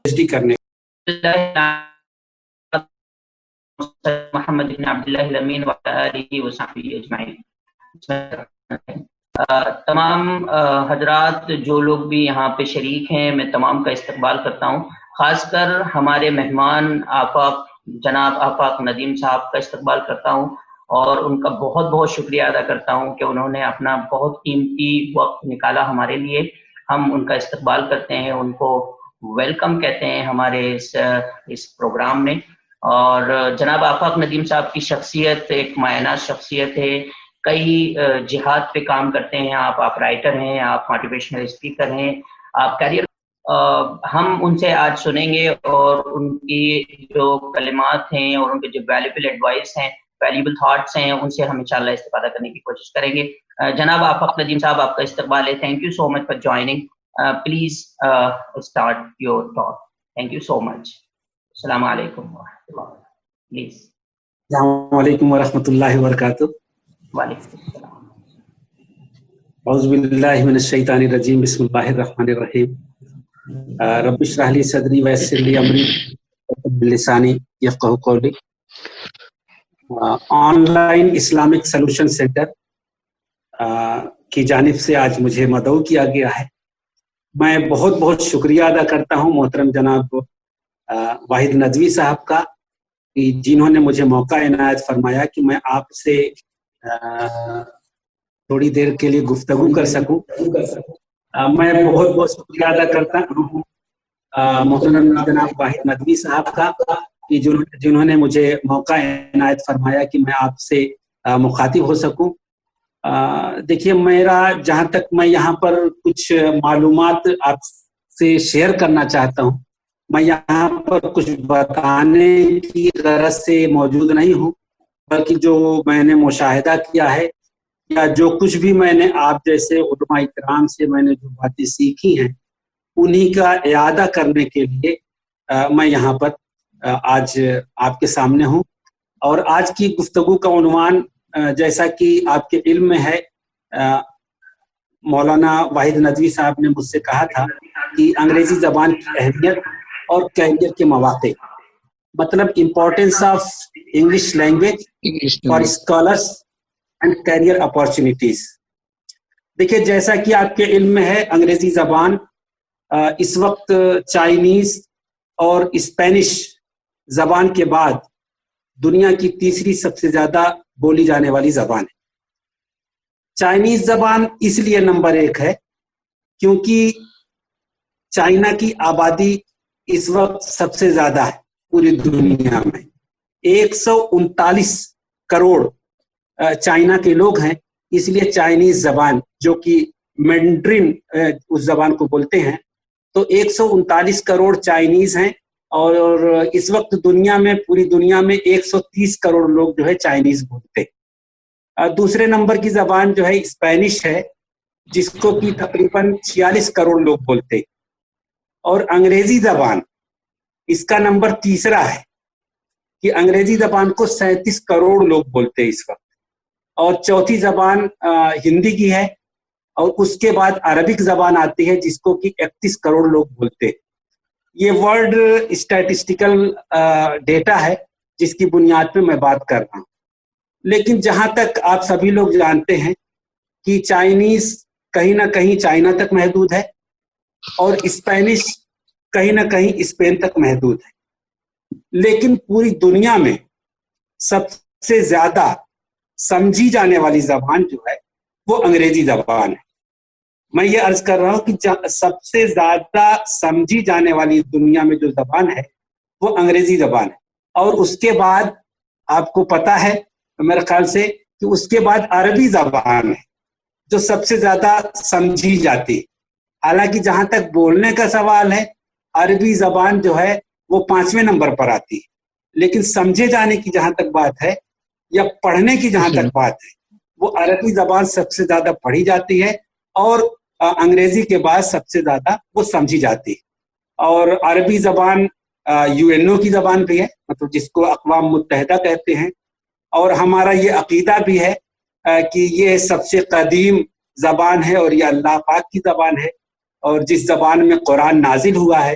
PhD کرنے. محمد بن عبداللہ الامین وعلی آلہ وصحبہ اجمعین. تمام حضرات جو لوگ بھی یہاں پہ شریک ہیں، میں تمام کا استقبال کرتا ہوں. خاص کر ہمارے مہمان آفاق جناب آفاق ندیم صاحب کا استقبال کرتا ہوں اور ان کا بہت بہت شکریہ ادا کرتا ہوں کہ انہوں نے اپنا بہت قیمتی وقت نکالا ہمارے لیے. ہم ان کا استقبال کرتے ہیں، ان کو ویلکم کہتے ہیں ہمارے اس پروگرام میں. اور جناب آفاق ندیم صاحب کی شخصیت ایک مایہ شخصیت ہے. کئی جہاد پہ کام کرتے ہیں. آپ رائٹر ہیں، آپ موٹیویشنل اسپیکر ہیں، آپ کیریئر. ہم ان سے آج سنیں گے اور ان کی جو کلمات ہیں اور ان کے جو ویلیبل ایڈوائس ہیں، ویلیبل تھاٹس ہیں، ان سے ہم انشاءاللہ استفادہ کرنے کی کوشش کریں گے. جناب آفاق ندیم صاحب، آپ کا استقبال ہے. Thank you so much for joining. Please start your talk. Thank you so much. السلام علیکم ورحمۃ اللہ. پلیز. السلام علیکم ورحمۃ اللہ وبرکاتہ. وعلیکم السلام. اعوذ باللہ من الشیطان الرجیم. بسم اللہ الرحمن الرحیم. رب اشرح لی صدری ویسر لی امری واحلل لسانی یفقہوا قولی. On line Islamic solution centre کی جانب سے آج مجھے مدعو کیا گیا ہے. میں بہت بہت شکریہ ادا کرتا ہوں محترم جناب واحد ندوی صاحب کا، جنہوں نے مجھے موقع عنایت فرمایا کہ میں آپ سے تھوڑی دیر کے لیے گفتگو کر سکوں. میں بہت بہت شکریہ ادا کرتا ہوں محترم جناب واحد ندوی صاحب کا کہ جنہوں نے مجھے موقع عنایت فرمایا کہ میں آپ سے مخاطب ہو سکوں. دیکھیے، میرا جہاں تک میں یہاں پر کچھ معلومات آپ سے شیئر کرنا چاہتا ہوں. میں یہاں پر کچھ بتانے کی غرض سے موجود نہیں ہوں، بلکہ جو میں نے مشاہدہ کیا ہے یا جو کچھ بھی میں نے آپ جیسے علماء کرام سے میں نے جو باتیں سیکھی ہیں انہی کا اعادہ کرنے کے لیے میں یہاں پر آج آپ کے سامنے ہوں. اور آج کی گفتگو کا عنوان جیسا کہ آپ کے علم میں ہے، مولانا واحد ندوی صاحب نے مجھ سے کہا تھا کہ انگریزی زبان کی اہمیت اور کیریئر کے مواقع، مطلب importance of English language for scholars and career opportunities. دیکھیے، جیسا کہ آپ کے علم میں ہے، انگریزی زبان اس وقت چائنیز اور اسپینش زبان کے بعد دنیا کی تیسری سب سے زیادہ بولی جانے والی زبان ہے. چائنیز زبان اس لیے نمبر 1 ہے کیونکہ چائنا کی آبادی اس وقت سب سے زیادہ ہے پوری دنیا میں. 139 کروڑ چائنا کے لوگ ہیں. اس لیے چائنیز زبان جو کہ مینڈرن اس زبان کو بولتے ہیں، تو 139 کروڑ چائنیز ہیں. اور اس وقت دنیا میں، پوری دنیا میں 130 کروڑ لوگ جو ہے چائنیز بولتے. دوسرے نمبر کی زبان جو ہے اسپینش ہے، جس کو کہ تقریباً 46 کروڑ لوگ بولتے. اور انگریزی زبان اس کا نمبر تیسرا ہے کہ انگریزی زبان کو 37 کروڑ لوگ بولتے اس وقت. اور چوتھی زبان ہندی کی ہے، اور اس کے بعد عربک زبان آتی ہے جس کو کہ 31 کروڑ لوگ بولتے. یہ ورلڈ اسٹیٹسٹیکل ڈیٹا ہے جس کی بنیاد پہ میں بات کر رہا ہوں. لیکن جہاں تک آپ سبھی لوگ جانتے ہیں کہ چائنیز کہیں نہ کہیں چائنا تک محدود ہے اور اسپینش کہیں نہ کہیں اسپین تک محدود ہے. لیکن پوری دنیا میں سب سے زیادہ سمجھی جانے والی زبان جو ہے وہ انگریزی زبان ہے. میں یہ عرض کر رہا ہوں کہ سب سے زیادہ سمجھی جانے والی دنیا میں جو زبان ہے وہ انگریزی زبان ہے. اور اس کے بعد آپ کو پتا ہے میرے خیال سے کہ اس کے بعد عربی زبان ہے جو سب سے زیادہ سمجھی جاتی ہے. حالانکہ جہاں تک بولنے کا سوال ہے، عربی زبان جو ہے وہ 5ویں نمبر پر آتی ہے. لیکن سمجھے جانے کی جہاں تک بات ہے یا پڑھنے کی جہاں تک بات ہے، وہ عربی زبان سب سے زیادہ پڑھی جاتی ہے اور انگریزی کے بعد سب سے زیادہ وہ سمجھی جاتی ہے. اور عربی زبان UNO کی زبان بھی ہے، مطلب جس کو اقوام متحدہ کہتے ہیں. اور ہمارا یہ عقیدہ بھی ہے کہ یہ سب سے قدیم زبان ہے اور یہ اللہ پاک کی زبان ہے، اور جس زبان میں قرآن نازل ہوا ہے.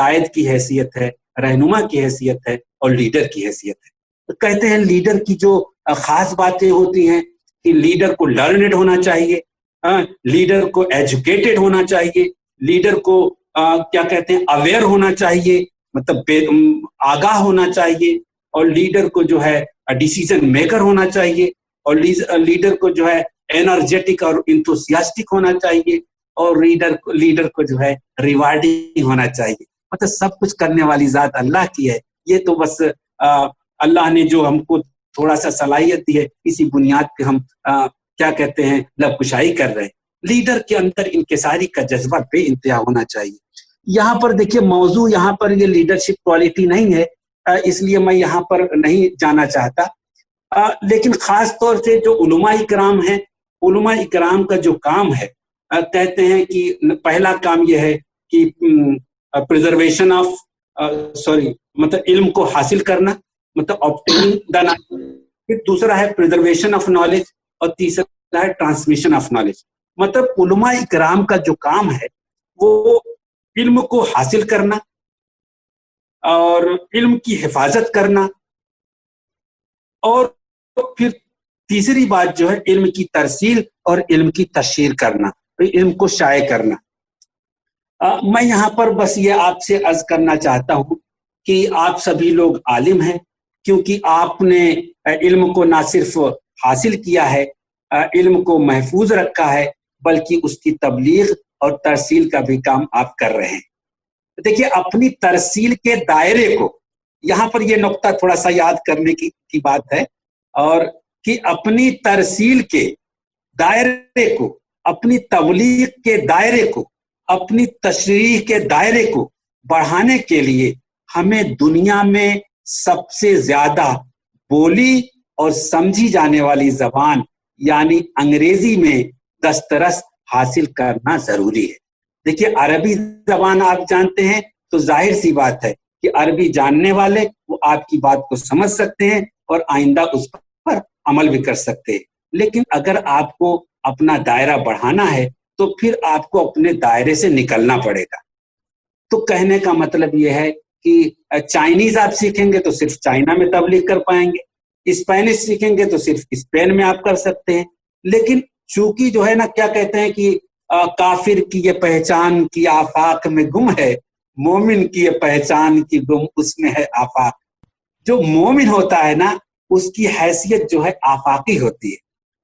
قائد کی حیثیت ہے, رہنما کی حیثیت ہے اور لیڈر کی حیثیت ہے. تو کہتے ہیں لیڈر کی جو خاص باتیں ہوتی ہیں کہ لیڈر کو لرنڈ ہونا چاہیے, لیڈر کو ایجوکیٹڈ ہونا چاہیے, لیڈر کو کیا کہتے ہیں اویئر ہونا چاہیے, مطلب آگاہ ہونا چاہیے, اور لیڈر کو جو ہے ڈیسیژن میکر ہونا چاہیے, اور لیڈر کو جو ہے انرجیٹک اور انتھوسیاسٹک ہونا چاہیے, اور لیڈر کو جو ہے ریوارڈنگ ہونا چاہیے. مطلب سب کچھ کرنے والی ذات اللہ کی ہے. یہ تو بس اللہ نے جو ہم کو تھوڑا سا صلاحیت دی ہے, اسی بنیاد پہ ہم کیا کہتے ہیں لب کشائی کر رہے ہیں. لیڈر کے اندر انکساری کا جذبہ بے انتہا ہونا چاہیے. یہاں پر دیکھیے موضوع یہاں پر یہ لیڈرشپ کوالٹی نہیں ہے, اس لیے میں یہاں پر نہیں جانا چاہتا, لیکن خاص طور سے جو علماء اکرام ہیں, علماء اکرام کا جو کام ہے, کہتے ہیں کہ پہلا کام یہ ہے کہ پریزرویشن آف مطلب علم کو حاصل کرنا, مطلب obtaining the knowledge. پھر دوسرا ہے پریزرویشن آف نالج, اور تیسرا ہے ٹرانسمیشن آف نالج. مطلب علماء اکرام کا جو کام ہے وہ علم کو حاصل کرنا اور علم کی حفاظت کرنا, اور پھر تیسری بات جو ہے علم کی ترسیل اور علم کی تشہیر کرنا, علم کو شائع کرنا. میں یہاں پر بس یہ آپ سے عرض کرنا چاہتا ہوں کہ آپ سبھی لوگ عالم ہیں, کیونکہ آپ نے علم کو نہ صرف حاصل کیا ہے, علم کو محفوظ رکھا ہے, بلکہ اس کی تبلیغ اور ترسیل کا بھی کام آپ کر رہے ہیں. دیکھیے اپنی ترسیل کے دائرے کو, یہاں پر یہ نقطہ تھوڑا سا یاد کرنے کی بات ہے, اور کہ اپنی ترسیل کے دائرے کو, اپنی تبلیغ کے دائرے کو, اپنی تشریح کے دائرے کو بڑھانے کے لیے ہمیں دنیا میں سب سے زیادہ بولی اور سمجھی جانے والی زبان یعنی انگریزی میں دسترس حاصل کرنا ضروری ہے. دیکھیے عربی زبان آپ جانتے ہیں تو ظاہر سی بات ہے کہ عربی جاننے والے وہ آپ کی بات کو سمجھ سکتے ہیں اور آئندہ اس پر عمل بھی کر سکتے ہیں. لیکن اگر آپ کو اپنا دائرہ بڑھانا ہے تو پھر آپ کو اپنے دائرے سے نکلنا پڑے گا. تو کہنے کا مطلب یہ ہے کہ چائنیز آپ سیکھیں گے تو صرف چائنا میں تبلیغ کر پائیں گے, اسپینش سیکھیں گے تو صرف اسپین میں آپ کر سکتے ہیں. لیکن چونکہ جو ہے نا کیا کہتے ہیں کہ کافر کی یہ پہچان کی آفاق میں گم ہے, مومن کی یہ پہچان کی گم اس میں ہے آفاق. جو مومن ہوتا ہے نا اس کی حیثیت جو ہے آفاقی ہوتی ہے.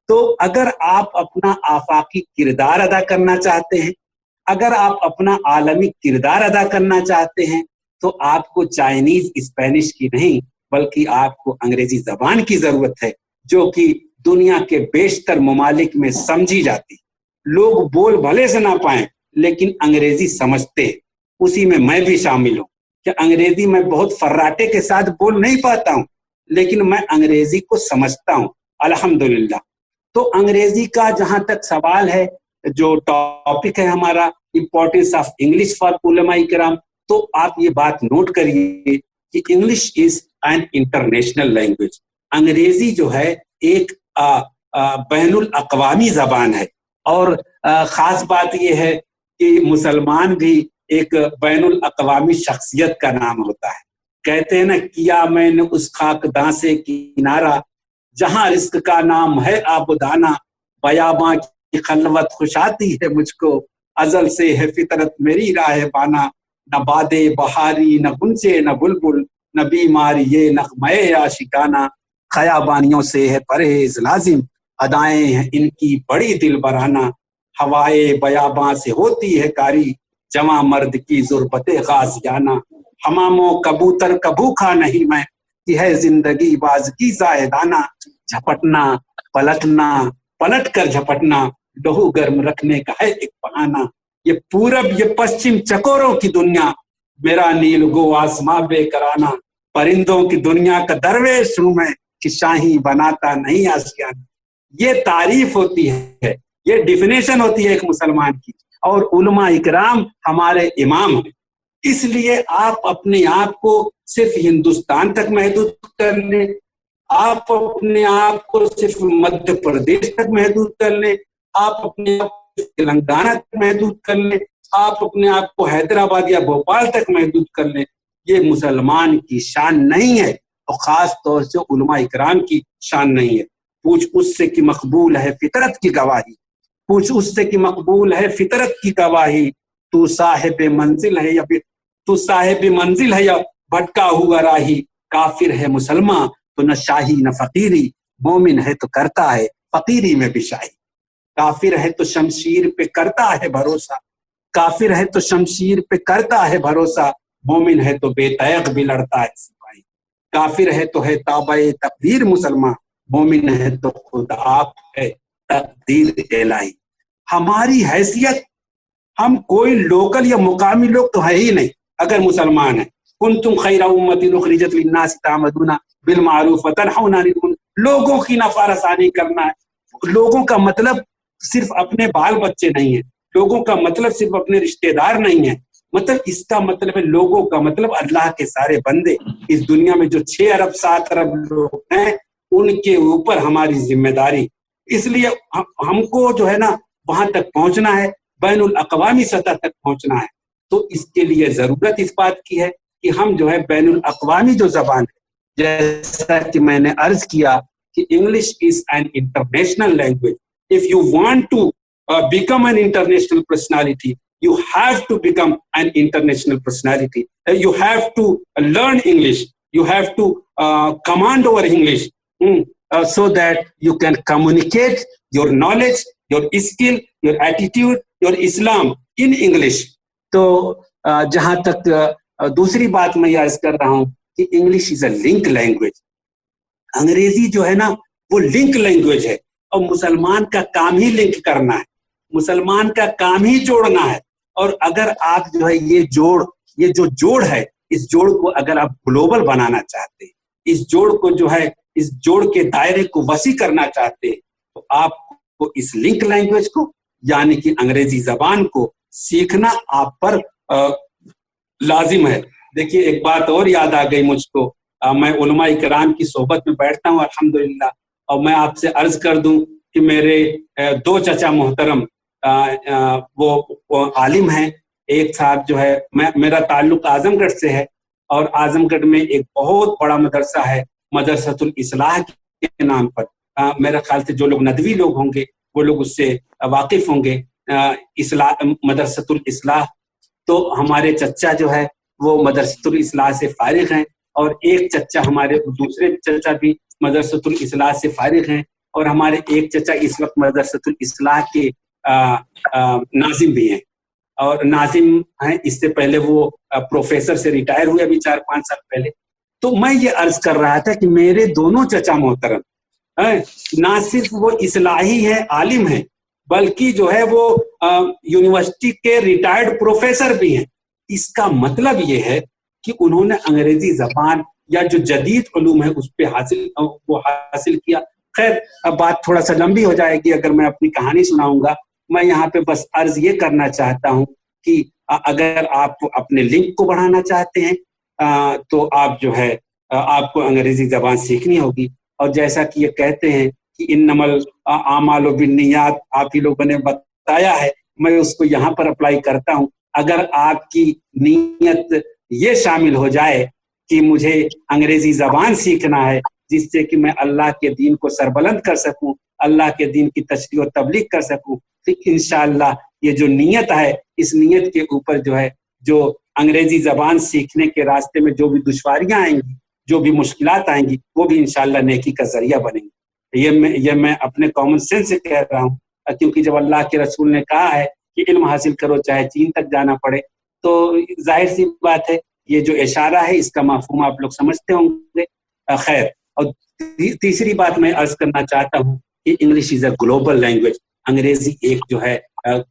تو اگر آپ اپنا آفاقی کردار ادا کرنا چاہتے ہیں, اگر آپ اپنا عالمی کردار ادا کرنا چاہتے ہیں, تو آپ کو چائنیز اسپینش کی نہیں بلکہ آپ کو انگریزی زبان کی ضرورت ہے, جو کہ دنیا کے بیشتر ممالک میں سمجھی جاتی. لوگ بول بھلے سے نہ پائیں لیکن انگریزی سمجھتے ہیں. اسی میں میں بھی شامل ہوں کہ انگریزی میں بہت فراٹے کے ساتھ بول نہیں پاتا ہوں, لیکن میں انگریزی کو سمجھتا ہوں الحمدللہ. تو انگریزی کا جہاں تک سوال ہے, جو ٹاپک ہے ہمارا امپورٹنس آف انگلش فار علماء کرام, تو آپ یہ بات نوٹ کریے کہ English is an international language. انگریزی جو ہے ایک بین الاقوامی زبان ہے, اور خاص بات یہ ہے کہ مسلمان بھی ایک بین الاقوامی شخصیت کا نام ہوتا ہے. کہتے ہیں نا کیا میں نے اس خاکداں سے کنارہ جہاں رزق کا نام ہے آبدانہ, بیاباں کی خلوت خوش آتی ہے مجھ کو, ازل سے ہے فطرت میری راہ بانا, نہ بادے بہاری نہ گنچے نہ بلبل, نہ بیماری یہ نغمے عاشقانہ, خیابانیوں سے ہے پرہیز لازم, ادائیں ہیں ان کی بڑی دل برانہ, ہوائے بیاباں سے ہوتی ہے کاری, جواں مرد کی ضربت غازیانہ, حماموں کبوتر کا بھوکھا نہیں میں, کہ ہے زندگی باز کی زاہدانہ, جھپٹنا پلٹنا پلٹ کر جھپٹنا, لہو گرم رکھنے کا ہے ایک بہانہ, یہ پورب یہ پشچم چکوروں کی دنیا, میرا نیل گو آسماں بے کرانہ, پرندوں کی دنیا کا درویش ہوں میں, کہ شاہی بناتا نہیں آشیانہ. یہ تعریف ہوتی ہے, یہ ڈیفینیشن ہوتی ہے ایک مسلمان کی, اور علماء اکرام ہمارے امام ہیں. اس لیے آپ اپنے آپ کو صرف ہندوستان تک محدود کر لیں, آپ اپنے آپ کو صرف مدھیہ پردیش تک محدود کر لیں, آپ اپنے آپ کو تلنگانہ تک محدود کر لیں, آپ اپنے آپ کو حیدرآباد یا بھوپال تک محدود کر لیں، یہ مسلمان کی شان نہیں ہے، اور خاص طور سے علماء اکرام کی شان نہیں ہے. پوچھ اس سے کہ مقبول ہے فطرت کی گواہی، پوچھ اس سے کہ مقبول ہے فطرت کی گواہی، تو صاحب منزل ہے یا تو صاحب منزل ہے یا بھٹکا ہوا راہی. کافر ہے مسلمان تو نہ شاہی نہ فقیری، مومن ہے تو کرتا ہے فقیری میں بھی شاہی. کافر ہے تو شمشیر پہ کرتا ہے بھروسہ، کافر ہے تو شمشیر پہ کرتا ہے بھروسہ، مومن ہے تو بے تیغ بھی لڑتا ہے سپاہی. کافر ہے تو ہے تابع تقدیر مسلمان، مومن ہے تو خود آپ ہے تقدیر الہی. ہماری حیثیت، ہم کوئی لوکل یا مقامی لوگ تو ہے ہی نہیں اگر مسلمان ہیں. کنتم خیر امت اخرجت للناس تعمدون بالمعروف وتنہون عن المنکر. لوگوں کی نفع رسانی کرنا ہے. لوگوں کا مطلب صرف اپنے بال بچے نہیں ہیں، لوگوں کا مطلب صرف اپنے رشتہ دار نہیں ہیں. مطلب اس کا مطلب ہے لوگوں کا مطلب اللہ کے سارے بندے. اس دنیا میں جو 6 ارب 7 ارب لوگ ہیں ان کے اوپر ہماری ذمہ داری. اس لیے ہم کو جو ہے نا وہاں تک پہنچنا ہے، بین الاقوامی سطح تک پہنچنا ہے. تو اس کے لیے ضرورت اس بات کی ہے کہ ہم جو ہے بین الاقوامی جو زبان ہے، جیسا کہ میں نے عرض کیا کہ English is an international language. If you want to become an international personality, you have to become an international personality. You have to learn English. You have to command over English so that you can communicate your knowledge, your skill, your attitude, your Islam in English. تو جہاں تک دوسری بات میں یہ عرض کر رہا ہوں کہ English is a link language. انگریزی جو ہے نا وہ لنک لینگویج ہے، اور مسلمان کا کام ہی لنک کرنا ہے، مسلمان کا کام ہی جوڑنا ہے. اور اگر آپ جو ہے یہ جو جوڑ ہے، اس جوڑ کو اگر آپ گلوبل بنانا چاہتے ہیں، اس جوڑ کو جو ہے اس جوڑ کے دائرے کو وسیع کرنا چاہتے ہیں، تو آپ کو اس لنک لینگویج کو یعنی کہ انگریزی زبان کو سیکھنا آپ پر لازم ہے. دیکھیے ایک بات اور یاد آ گئی مجھ کو. میں علماء کرام کی صحبت میں بیٹھتا ہوں الحمدللہ، اور میں آپ سے عرض کر دوں کہ میرے 2 چچا محترم وہ عالم ہیں. ایک صاحب جو ہے میرا تعلق اعظم گڑھ سے ہے، اور اعظم گڑھ میں ایک بہت بڑا مدرسہ ہے مدرسۃ الاصلاح کے نام پر. میرے خیال سے جو لوگ ندوی لوگ ہوں گے وہ لوگ اس سے واقف ہوں گے. مدرسۃ الاصلاح تو ہمارے چچا جو ہے وہ مدرسۃ الاصلاح سے فارغ ہیں، اور ایک چچا ہمارے دوسرے چچا بھی مدرسۃ الاصلاح سے فارغ ہیں، اور ہمارے ایک چچا اس وقت مدرسۃ الاصلاح کے ناظم بھی ہیں، اور ناظم ہیں. اس سے پہلے وہ پروفیسر سے ریٹائر ہوئے ابھی 4-5 سال پہلے. تو میں یہ عرض کر رہا تھا کہ میرے دونوں چچا محترم نہ صرف وہ اصلاحی ہیں، عالم ہیں، بلکہ جو ہے وہ یونیورسٹی کے ریٹائرڈ پروفیسر بھی ہیں. اس کا مطلب یہ ہے کہ انہوں نے انگریزی زبان یا جو جدید علوم ہے اس پہ حاصل کیا. خیر اب بات تھوڑا سا لمبی ہو جائے گی اگر میں اپنی کہانی سناؤں گا. میں یہاں پہ بس عرض یہ کرنا چاہتا ہوں کہ اگر آپ اپنے لنک کو بڑھانا چاہتے ہیں تو آپ جو ہے آپ کو انگریزی زبان سیکھنی ہوگی. اور جیسا کہ یہ کہتے ہیں کہ انما الاعمال بالنیات، آپ ہی لوگوں نے بتایا ہے، میں اس کو یہاں پر اپلائی کرتا ہوں. اگر آپ کی نیت یہ شامل ہو جائے کہ مجھے انگریزی زبان سیکھنا ہے جس سے کہ میں اللہ کے دین کو سربلند کر سکوں، اللہ کے دین کی تشریح و تبلیغ کر سکوں، تو انشاءاللہ یہ جو نیت ہے اس نیت کے اوپر جو ہے جو انگریزی زبان سیکھنے کے راستے میں جو بھی دشواریاں آئیں گی، جو بھی مشکلات آئیں گی، وہ بھی انشاءاللہ نیکی کا ذریعہ بنیں گی. یہ میں اپنے کامن سینس سے کہہ رہا ہوں، کیونکہ جب اللہ کے رسول نے کہا ہے کہ علم حاصل کرو چاہے چین تک جانا پڑے، تو ظاہر سی بات ہے یہ جو اشارہ ہے اس کا مفہوم آپ لوگ سمجھتے ہوں گے. خیر، اور تیسری بات میں عرض کرنا چاہتا ہوں کہ English is a global language. انگریزی ایک جو ہے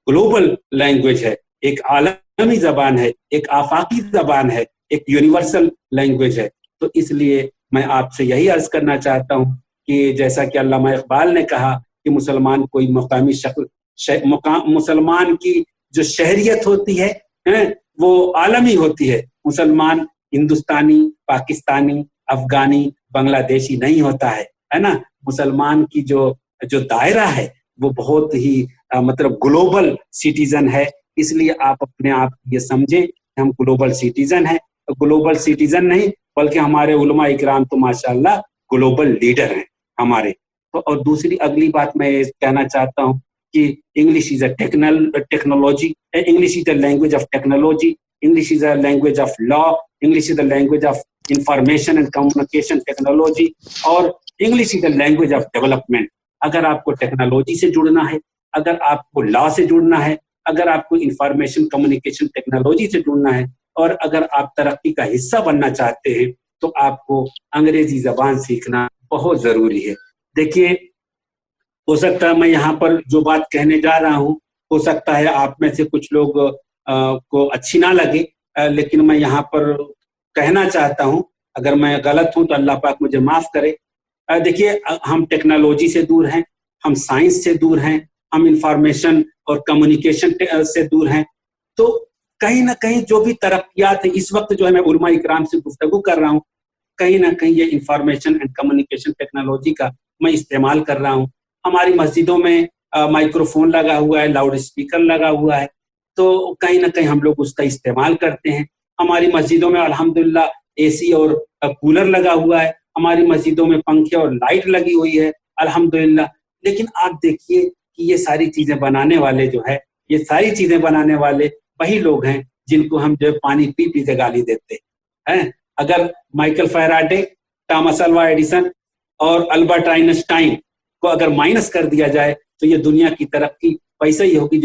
گلوبل لینگویج ہے، ایک عالمی زبان ہے، ایک آفاقی زبان ہے، ایک یونیورسل لینگویج ہے. تو اس لیے میں آپ سے یہی عرض کرنا چاہتا ہوں کہ جیسا کہ علامہ اقبال نے کہا کہ مسلمان کوئی مقامی مسلمان کی جو شہریت ہوتی ہے وہ عالمی ہوتی ہے. مسلمان ہندوستانی، پاکستانی، افغانی، بنگلہ دیشی نہیں ہوتا ہے نا. مسلمان کی جو دائرہ ہے وہ بہت ہی مطلب گلوبل سٹیزن ہے. اس لیے آپ اپنے آپ یہ سمجھیں کہ ہم گلوبل سٹیزن ہیں. گلوبل سٹیزن نہیں بلکہ ہمارے علماء اکرام تو ماشاءاللہ گلوبل لیڈر ہیں ہمارے. اور دوسری اگلی بات میں کہنا چاہتا ہوں کہ English is a technology, English is a language of technology, English is a language of law, English is a language of information and communication technology, اور English is a language of development. اگر آپ کو technology سے جڑنا ہے, اگر آپ کو لا سے جڑنا ہے, اگر آپ کو انفارمیشن کمیونیکیشن ٹیکنالوجی سے جڑنا ہے, اور اگر آپ ترقی کا حصہ بننا چاہتے ہیں تو آپ کو انگریزی زبان سیکھنا بہت ضروری ہے. دیکھیے, ہو سکتا ہے میں یہاں پر جو بات کہنے جا رہا ہوں ہو سکتا ہے آپ میں سے کچھ لوگ کو اچھی نہ لگے, لیکن میں یہاں پر کہنا چاہتا ہوں, اگر میں غلط ہوں تو اللہ پاک مجھے معاف کرے. دیکھیے, ہم ٹیکنالوجی سے دور ہیں, ہم سائنس سے دور ہیں, ہم انفارمیشن اور کمیونیکیشن سے دور ہیں. تو کہیں نہ کہیں جو بھی ترقیات ہیں اس وقت جو ہے میں علماء اکرام سے گفتگو کر رہا ہوں, کہیں نہ کہیں یہ انفارمیشن اینڈ کمیونیکیشن ٹیکنالوجی کا میں استعمال کر رہا ہوں. ہماری مسجدوں میں مائکرو فون لگا ہوا ہے, لاؤڈ اسپیکر لگا ہوا ہے, تو کہیں نہ کہیں ہم لوگ اس کا استعمال کرتے ہیں. ہماری مسجدوں میں الحمدللہ اے سی اور کولر لگا ہوا ہے, ہماری مسجدوں میں پنکھے اور لائٹ لگی ہوئی ہے الحمدللہ. لیکن آپ دیکھیے کہ یہ ساری چیزیں بنانے والے جو ہے, یہ ساری چیزیں بنانے والے وہی لوگ ہیں جن کو ہم جو ہے پانی پی پی کے گالی دیتے ہیں. اگر مائیکل فیراڈے, تھامس الوا ایڈیسن اور البرٹ آئنسٹائن کو اگر مائنس کر دیا جائے تو یہ دنیا کی ترقی ویسے ہی ہوگی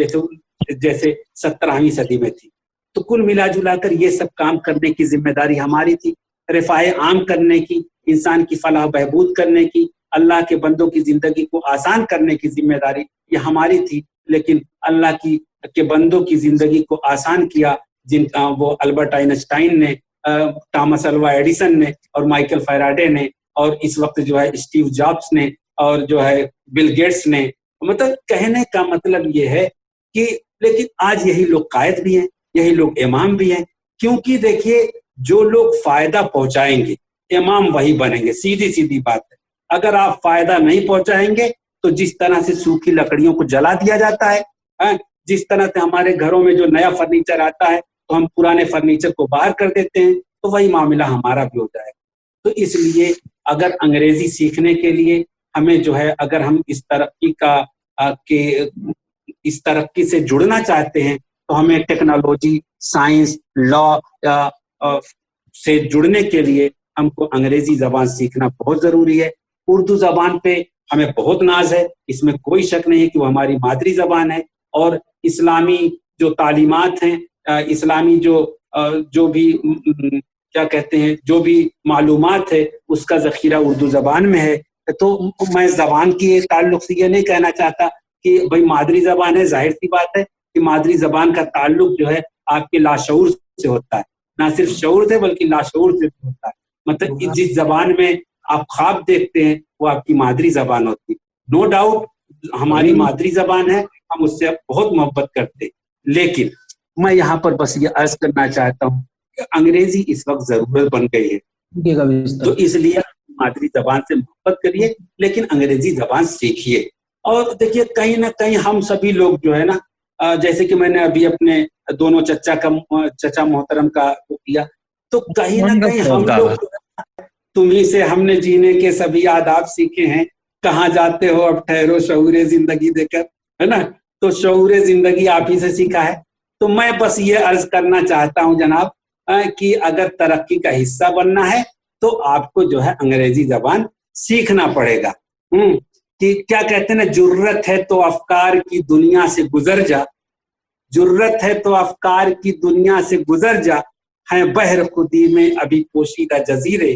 جیسے 17ویں صدی میں تھی. تو کل ملا جلا کر یہ سب کام کرنے کی ذمہ داری ہماری تھی, رفاہ عام کرنے کی, انسان کی فلاح بہبود کرنے کی, اللہ کے بندوں کی زندگی کو آسان کرنے کی ذمہ داری یہ ہماری تھی. لیکن اللہ کے بندوں کی زندگی کو آسان کیا جن وہ البرٹ آئنسٹائن نے, تھامس الوا ایڈیسن نے اور مائیکل فیراڈے نے, اور اس وقت جو ہے اسٹیو جابس نے اور جو ہے بل گیٹس نے. مطلب کہنے کا مطلب یہ ہے کہ لیکن آج یہی لوگ قائد بھی ہیں, یہی لوگ امام بھی ہیں, کیونکہ دیکھیے جو لوگ فائدہ پہنچائیں گے امام وہی بنیں گے. سیدھی سیدھی بات ہے. اگر آپ فائدہ نہیں پہنچائیں گے تو جس طرح سے سوکھی لکڑیوں کو جلا دیا جاتا ہے, جس طرح سے ہمارے گھروں میں جو نیا فرنیچر آتا ہے تو ہم پرانے فرنیچر کو باہر کر دیتے ہیں, تو وہی معاملہ ہمارا بھی ہو جائے گا. تو اس لیے اگر انگریزی سیکھنے کے لیے ہمیں جو ہے, اگر ہم اس ترقی سے جڑنا چاہتے ہیں تو ہمیں ٹیکنالوجی, سائنس, لا سے جڑنے کے لیے ہم کو انگریزی زبان سیکھنا بہت ضروری ہے. اردو زبان پہ ہمیں بہت ناز ہے, اس میں کوئی شک نہیں ہے کہ وہ ہماری مادری زبان ہے, اور اسلامی جو تعلیمات ہیں, اسلامی جو بھی کیا کہتے ہیں جو بھی معلومات ہے اس کا ذخیرہ اردو زبان میں ہے. تو میں زبان کی تعلق سے یہ نہیں کہنا چاہتا کہ بھائی مادری زبان ہے, ظاہر سی بات ہے کہ مادری زبان کا تعلق جو ہے آپ کے لاشعور سے ہوتا ہے, نہ صرف شعور سے بلکہ لاشعور سے ہوتا ہے. مطلب جس زبان میں آپ خواب دیکھتے ہیں وہ آپ کی مادری زبان ہوتی ہے. نو ڈاؤٹ ہماری مادری زبان ہے, ہم اس سے بہت محبت کرتے ہیں. لیکن میں یہاں پر بس یہ عرض کرنا چاہتا ہوں کہ انگریزی اس وقت ضرورت بن گئی ہے, تو اس لیے مادری زبان سے محبت کریے لیکن انگریزی زبان سیکھیے. اور دیکھیے کہیں نہ کہیں ہم سبھی لوگ جو ہے نا, جیسے کہ میں نے ابھی اپنے دونوں چچا محترم کا کیا, تو کہیں نہ کہیں ہم لوگ تمہیں سے ہم نے جینے کے سبھی آداب سیکھے ہیں, کہاں جاتے ہو اب ٹھہرو شعور زندگی دے کر, ہے نا. تو شعور زندگی آپ ہی سے سیکھا ہے. تو میں بس یہ عرض کرنا چاہتا ہوں جناب کہ اگر ترقی کا حصہ بننا ہے تو آپ کو جو ہے انگریزی زبان سیکھنا پڑے گا. کہ کیا کہتے ہیں نا, جرت ہے تو افکار کی دنیا سے گزر جا, جرت ہے تو افکار کی دنیا سے گزر جا, ہیں بحر خودی میں ابھی پوشیدہ جزیرے,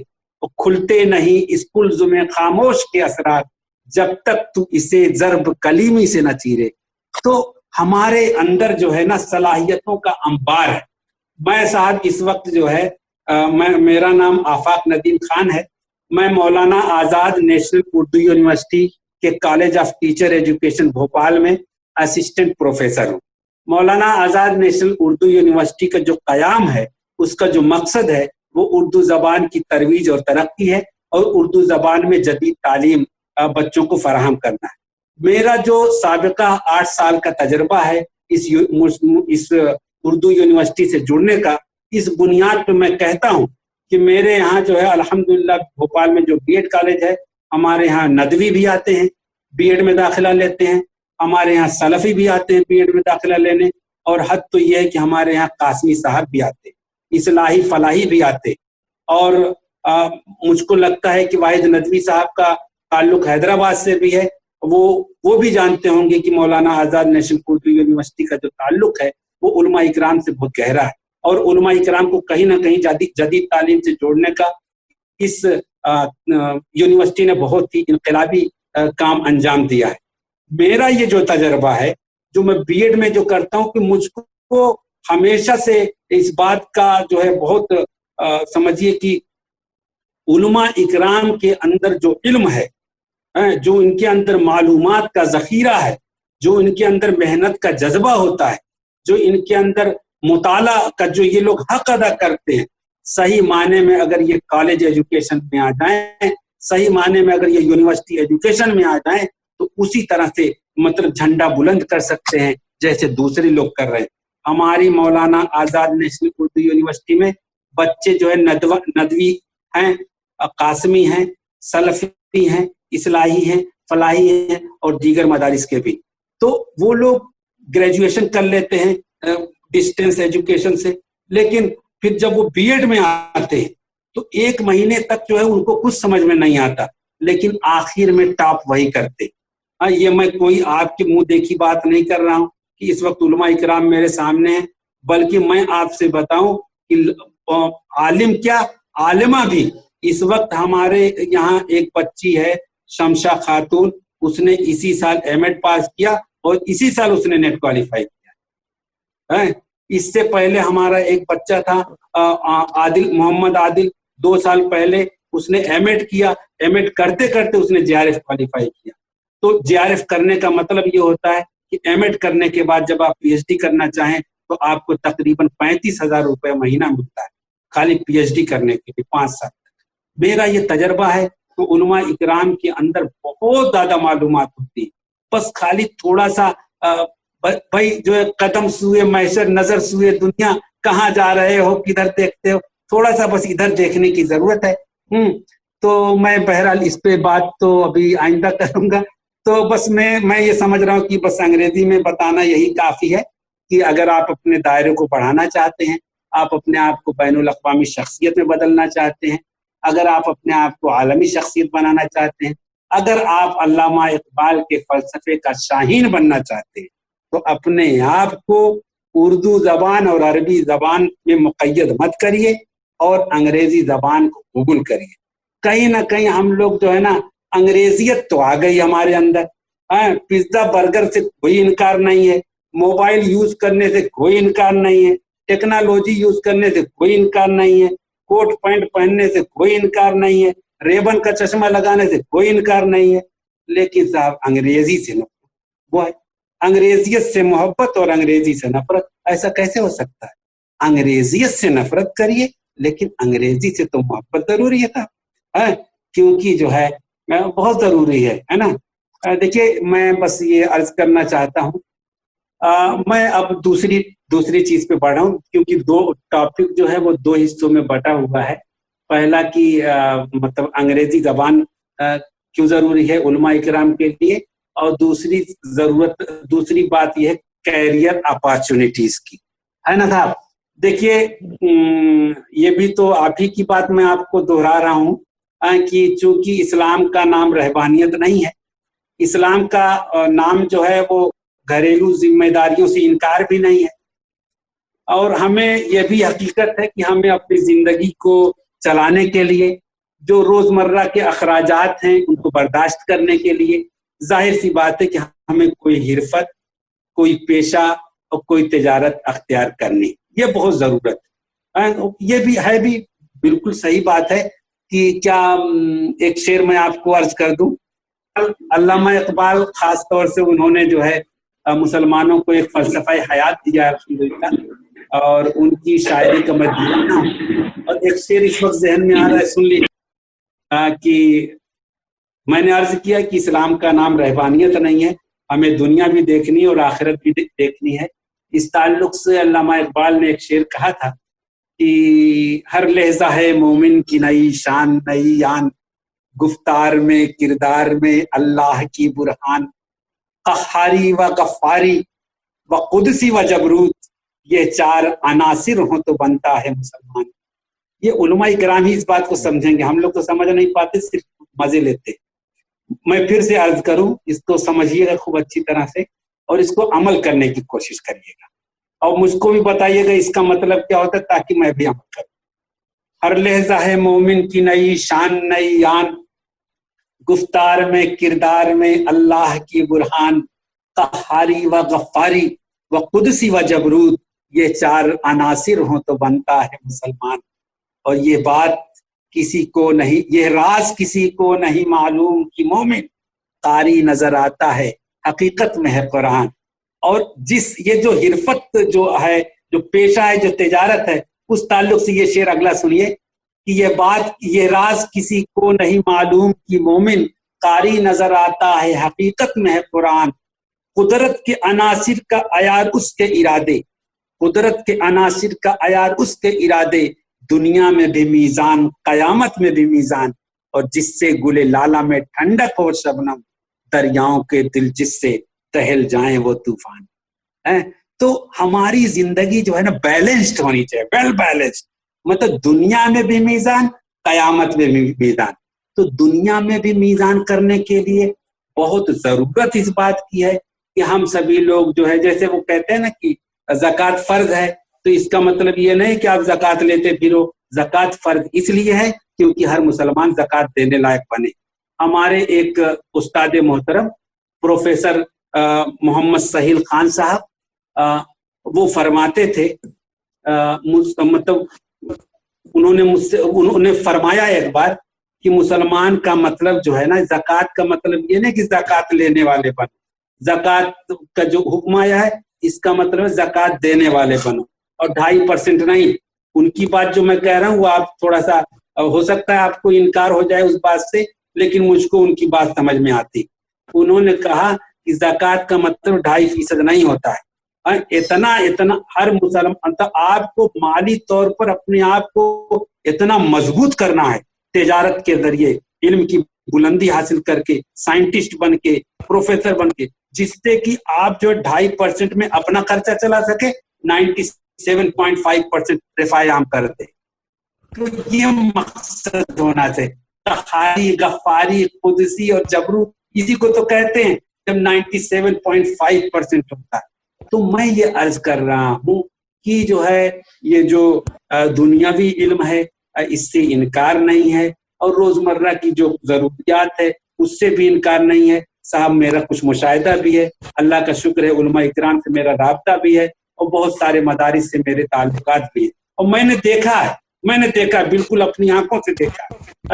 کھلتے نہیں اس کلزم خاموش کے اسرار, جب تک تو اسے ضرب کلیمی سے نہ چیرے. تو ہمارے اندر جو ہے نا صلاحیتوں کا انبار ہے. میں صاحب اس وقت جو ہے میرا نام آفاق ندیم خان ہے, میں مولانا آزاد نیشنل اردو یونیورسٹی کے college of teacher education Bhopal میں اسسٹنٹ پروفیسر ہوں. مولانا آزاد نیشنل اردو یونیورسٹی کا جو قیام ہے اس کا جو مقصد ہے وہ اردو زبان کی ترویج اور ترقی ہے, اور اردو زبان میں جدید تعلیم بچوں کو فراہم کرنا ہے. میرا جو سابقہ 8 سال کا تجربہ ہے اس اردو یونیورسٹی سے جڑنے کا، اس بنیاد پہ میں کہتا ہوں کہ میرے یہاں جو ہے الحمدللہ بھوپال میں جو بی ایڈ کالج ہے، ہمارے یہاں ندوی بھی آتے ہیں بی ایڈ میں داخلہ لیتے ہیں، ہمارے یہاں سلفی بھی آتے ہیں بی ایڈ میں داخلہ لینے، اور حد تو یہ ہے کہ ہمارے یہاں قاسمی صاحب بھی آتے، اصلاحی فلاحی بھی آتے، اور مجھ کو لگتا ہے کہ واحد ندوی صاحب کا تعلق حیدرآباد سے بھی ہے، وہ بھی جانتے ہوں گے کہ مولانا آزاد نیشنل اردو یونیورسٹی کا جو تعلق ہے وہ علماء اکرام سے بہت گہرا ہے، اور علماء اکرام کو کہیں نہ کہیں جدید تعلیم سے جوڑنے کا اس یونیورسٹی نے بہت ہی انقلابی کام انجام دیا ہے۔ میرا یہ جو تجربہ ہے جو میں بی ایڈ میں جو کرتا ہوں، کہ مجھ کو ہمیشہ سے اس بات کا جو ہے بہت سمجھیے کہ علماء اکرام کے اندر جو علم ہے، جو ان کے اندر معلومات کا ذخیرہ ہے، جو ان کے اندر محنت کا جذبہ ہوتا ہے، جو ان کے اندر مطالعہ کا جو یہ لوگ حق ادا کرتے ہیں، صحیح معنی میں اگر یہ کالج ایجوکیشن میں آ جائیں، صحیح معنی میں اگر یہ یونیورسٹی ایجوکیشن میں آ جائیں تو اسی طرح سے مطلب جھنڈا بلند کر سکتے ہیں جیسے دوسرے لوگ کر رہے ہیں۔ ہماری مولانا آزاد نیشنل اردو یونیورسٹی میں بچے جو ہے ندوی ہیں، قاسمی ہیں، سلفی ہیں، اصلاحی ہیں، فلاحی ہیں، اور دیگر مدارس کے بھی، تو وہ لوگ گریجویشن کر لیتے ہیں ڈسٹینس ایجوکیشن سے، لیکن پھر جب وہ بی ایڈ میں آتے ہیں تو ایک مہینے تک جو ہے ان کو کچھ سمجھ میں نہیں آتا، لیکن آخر میں ٹاپ وہی کرتے۔ یہ میں کوئی آپ کے منہ دیکھی بات نہیں کر رہا ہوں کہ اس وقت علماء اکرام میرے سامنے ہیں، بلکہ میں آپ سے بتاؤں کہ عالم کیا عالمہ بھی، اس وقت ہمارے یہاں ایک بچی ہے شمشا خاتون، اس نے اسی سال ایم ایڈ پاس کیا اور اسی سال اس نے نیٹ کوالیفائی کیا۔ اس سے پہلے ہمارا ایک بچہ تھا عادل، محمد عادل، 2 سال پہلے اس نے ایم ایڈ کیا، ایم ایڈ کرتے کرتے اس نے جے آر ایف کوالیفائی کیا۔ تو جے آر ایف کرنے کا مطلب یہ ہوتا ہے کہ ایم ایڈ کرنے کے بعد جب آپ پی ایچ ڈی کرنا چاہیں تو آپ کو تقریباً 35,000 روپے مہینہ ملتا ہے خالی پی ایچ ڈی کرنے کے لیے 5 سال تک۔ میرا یہ تجربہ ہے تو علماء اکرام کے اندر بہت زیادہ معلومات ہوتی ہے، بس خالی تھوڑا سا بھائی جو ہے قدم سوئے محشر نظر سوئے دنیا، کہاں جا رہے ہو، کدھر دیکھتے ہو، تھوڑا سا بس ادھر دیکھنے کی ضرورت ہے۔ تو میں بہرحال اس پہ بات تو ابھی آئندہ کروں گا، تو بس میں یہ سمجھ رہا ہوں کہ بس انگریزی میں بتانا یہی کافی ہے کہ اگر آپ اپنے دائرے کو بڑھانا چاہتے ہیں، آپ اپنے آپ کو بین الاقوامی شخصیت میں بدلنا چاہتے ہیں، اگر آپ اپنے آپ کو عالمی شخصیت بنانا چاہتے ہیں، اگر آپ علامہ اقبال کے فلسفے کا شاہین بننا چاہتے ہیں، تو اپنے آپ کو اردو زبان اور عربی زبان میں مقید مت کریے اور انگریزی زبان کو قبول کریے۔ کہیں نہ کہیں ہم لوگ جو ہے نا، انگریزیت تو آ گئی ہمارے اندر، پیزا برگر سے کوئی انکار نہیں ہے، موبائل یوز کرنے سے کوئی انکار نہیں ہے، ٹیکنالوجی یوز کرنے سے کوئی انکار نہیں ہے، کوٹ پینٹ پہننے سے کوئی انکار نہیں ہے، ریبن کا چشمہ لگانے سے کوئی انکار نہیں ہے، لیکن صاحب انگریزی سے نفرت، وہ ہے انگریزیت سے محبت اور انگریزی سے نفرت، ایسا کیسے ہو سکتا ہے؟ انگریزیت سے نفرت کریے لیکن انگریزی سے تو محبت ضروری ہے، کیونکہ جو ہے بہت ضروری ہے نا۔ دیکھیے میں بس یہ عرض کرنا چاہتا ہوں، میں اب دوسری چیز پہ بڑھا ہوں، کیونکہ 2 ٹاپک جو ہے وہ 2 حصوں میں بٹا ہوا ہے۔ پہلا کہ مطلب انگریزی زبان کیوں ضروری ہے علماء اکرام کے لیے، اور دوسری بات یہ ہے کیریئر اپارچونیٹیز کی، ہے نا صاحب۔ دیکھیے یہ بھی تو آپ ہی کی بات میں آپ کو دہرا رہا ہوں کہ چونکہ اسلام کا نام رہبانیت نہیں ہے، اسلام کا نام جو ہے وہ گھریلو ذمہ داریوں سے انکار بھی نہیں ہے، اور ہمیں یہ بھی حقیقت ہے کہ ہمیں اپنی زندگی کو چلانے کے لیے جو روزمرہ کے اخراجات ہیں ان کو برداشت کرنے کے لیے ظاہر سی بات ہے کہ ہمیں کوئی حرفت، کوئی پیشہ اور کوئی تجارت اختیار کرنی، یہ بہت ضرورت ہے۔ یہ بھی ہے بھی بالکل صحیح بات ہے کہ کیا ایک شعر میں آپ کو عرض کر دوں، علامہ اقبال خاص طور سے انہوں نے جو ہے مسلمانوں کو ایک فلسفہ حیات دیا الحمدللہ، اور ان کی شاعری کا میں دیوانہ ہوں، اور ایک شعر اس وقت ذہن میں آ رہا ہے، سن لیجیے کہ میں نے عرض کیا کہ اسلام کا نام رہبانیت نہیں ہے، ہمیں دنیا بھی دیکھنی ہے اور آخرت بھی دیکھنی ہے، اس تعلق سے علامہ اقبال نے ایک شعر کہا تھا کہ ہر لہجہ ہے مومن کی نئی شان نئی یان، گفتار میں کردار میں اللہ کی برہان، قہاری و غفاری و قدسی و جبروت، یہ چار عناصر ہوں تو بنتا ہے مسلمان. یہ علماء کرام ہی اس بات کو سمجھیں گے، ہم لوگ تو سمجھ نہیں پاتے، صرف مزے لیتے. میں پھر سے عرض کروں، اس کو سمجھیے گا خوب اچھی طرح سے اور اس کو عمل کرنے کی کوشش کریے گا، اور مجھ کو بھی بتائیے گا اس کا مطلب کیا ہوتا ہے تاکہ میں بھی عمل کروں. ہر لہجہ ہے مومن کی نئی شان نئی یان، گفتار میں کردار میں اللہ کی برہان، قہاری و غفاری و قدسی و جبروت، یہ چار عناصر ہوں تو بنتا ہے مسلمان. اور یہ بات کسی کو نہیں، یہ راز کسی کو نہیں معلوم کہ مومن قاری نظر آتا ہے حقیقت میں ہے قرآن. اور یہ جو حرفت جو ہے، جو پیشہ ہے، جو تجارت ہے، اس تعلق سے یہ شعر اگلا سنیے کہ یہ راز کسی کو نہیں معلوم کہ مومن قاری نظر آتا ہے حقیقت میں ہے قرآن. قدرت کے عناصر کا عیار اس کے ارادے، قدرت کے عناصر کا عیار اس کے ارادے، دنیا میں بھی میزان قیامت میں بھی میزان. اور جس سے گلے لالا میں ٹھنڈک ہو شبنم، دریاؤں کے دل جس سے ٹہل جائیں وہ طوفان. تو ہماری زندگی جو ہے نا بیلنسڈ ہونی چاہیے، ویل بیلنسڈ، مطلب دنیا میں بھی میزان قیامت میں بھی میزان. تو دنیا میں بھی میزان کرنے کے لیے بہت ضرورت اس بات کی ہے کہ ہم سبھی لوگ جو ہے، جیسے وہ کہتے ہیں نا کہ زکوٰۃ فرض ہے، تو اس کا مطلب یہ نہیں کہ آپ زکوٰۃ لیتے پھرو. زکوٰۃ فرض اس لیے ہے کیونکہ ہر مسلمان زکوٰۃ دینے لائق بنے. ہمارے ایک استاد محترم پروفیسر محمد سہیل خان صاحب وہ فرماتے تھے، مطلب انہوں نے فرمایا ایک بار کہ مسلمان کا مطلب جو ہے نا، زکوٰۃ کا مطلب یہ نہیں کہ زکوٰۃ لینے والے بنو، زکوٰۃ کا جو حکم آیا ہے اس کا مطلب زکوٰۃ دینے والے بنو، اور 2.5% نہیں. ان کی بات جو میں کہہ رہا ہوں وہ آپ تھوڑا سا ہو سکتا ہے آپ کو انکار ہو جائے اس بات سے، لیکن مجھ کو ان کی بات سمجھ میں آتی. انہوں نے کہا کہ زکوٰۃ کا مطلب 2.5% نہیں ہوتا ہے، اتنا ہر مسلمان آپ کو مالی طور پر اپنے آپ کو اتنا مضبوط کرنا ہے تجارت کے ذریعے، علم کی بلندی حاصل کر کے، سائنٹسٹ بن کے، پروفیسر بن کے، جس سے کہ آپ جو 2.5% میں اپنا خرچہ چلا سکے، 97.5% رفاہ عام کر دے. تو یہ مقصد ہونا چاہیے. قہاری غفاری قدسی اور جبرو اسی کو تو کہتے ہیں جب 97.5% ہوتا ہے. تو میں یہ عرض کر رہا ہوں کہ جو ہے یہ جو دنیاوی علم ہے اس سے انکار نہیں ہے، اور روزمرہ کی جو ضروریات ہے اس سے بھی انکار نہیں ہے. صاحب میرا کچھ مشاہدہ بھی ہے، اللہ کا شکر ہے، علماء اکرام سے میرا رابطہ بھی ہے، اور بہت سارے مدارس سے میرے تعلقات بھی ہیں. اور میں نے دیکھا بالکل اپنی آنکھوں سے دیکھا